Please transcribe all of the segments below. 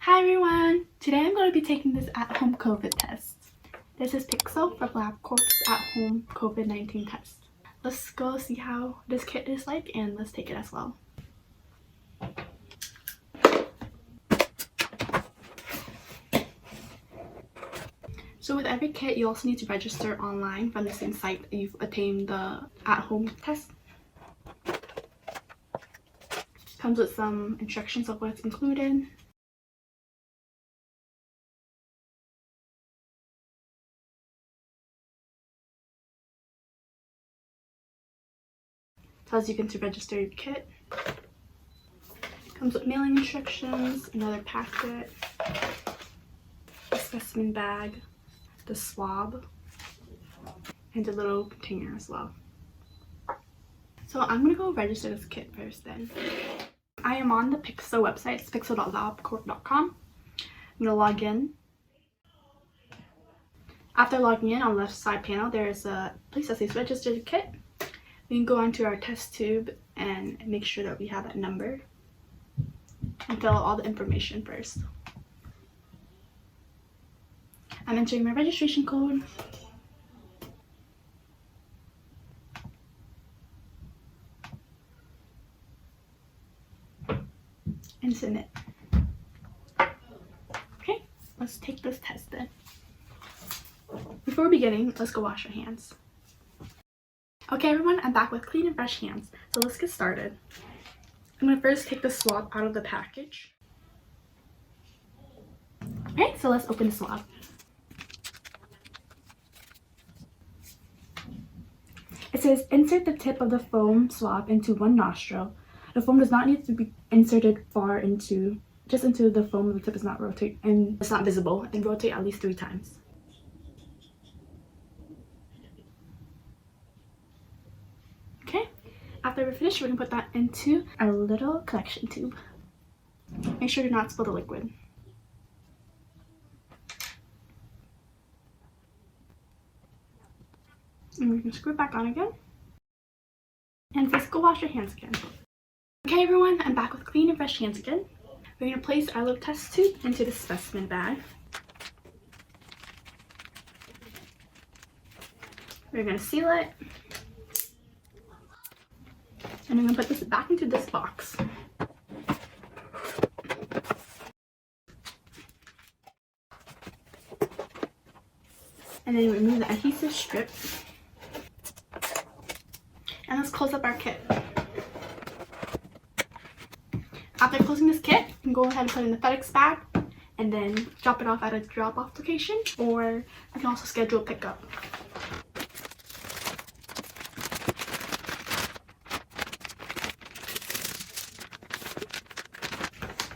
Hi everyone! Today I'm going to be taking this at-home COVID test. This is Pixel from LabCorp's at-home COVID-19 test. Let's go see how this kit is like and let's take it as well. So with every kit, you also need to register online from the same site that you've obtained the at-home test. Comes with some instructions of what's included. Tells you to register your kit. Comes with mailing instructions, another packet, a specimen bag, the swab, and a little container as well. So I'm gonna go register this kit first then. I am on the Pixel website, it's pixel.labcorp.com. I'm gonna log in. After logging in, on the left side panel, there's a place that says register the kit. We can go onto our test tube and make sure that we have that number and fill out all the information first. I'm entering my registration code. And submit. Okay, let's take this test then. Before beginning, let's go wash our hands. Okay everyone, I'm back with clean and fresh hands, so let's get started. I'm going to first take the swab out of the package. Alright, so let's open the swab. It says insert the tip of the foam swab into one nostril. The foam does not need to be inserted far into, just into the foam. The tip does not rotate and it's not visible, and rotate at least 3 times. Okay, after we're finished, we're going to put that into our little collection tube. Make sure to not spill the liquid. And we're going to screw it back on again. And just go wash your hands again. Okay everyone, I'm back with clean and fresh hands again. We're going to place our little test tube into the specimen bag. We're going to seal it. And I'm going to put this back into this box. And then remove the adhesive strip. And let's close up our kit. After closing this kit, you can go ahead and put it in the FedEx bag and then drop it off at a drop-off location, or you can also schedule a pickup.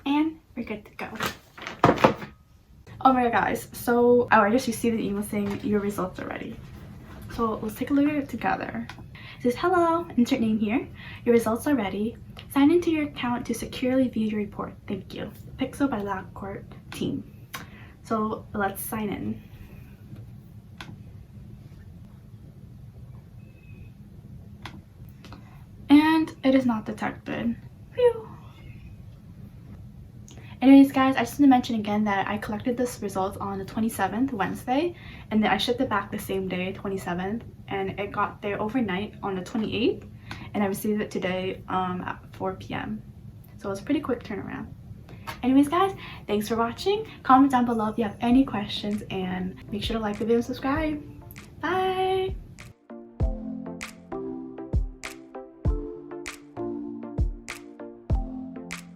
And we're good to go. Alright guys, so I just received an email saying your results are ready. So let's take a look at it together. It says, hello, insert name here. Your results are ready. Sign into your account to securely view your report. Thank you. Pixel by LabCorp team. So let's sign in. And it is not detected. Phew. Anyways guys, I just want to mention again that I collected this result on the 27th, Wednesday, and then I shipped it back the same day, 27th, and it got there overnight on the 28th, and I received it today at 4 p.m. So it was a pretty quick turnaround. Anyways guys, thanks for watching. Comment down below if you have any questions, and make sure to like the video and subscribe. Bye!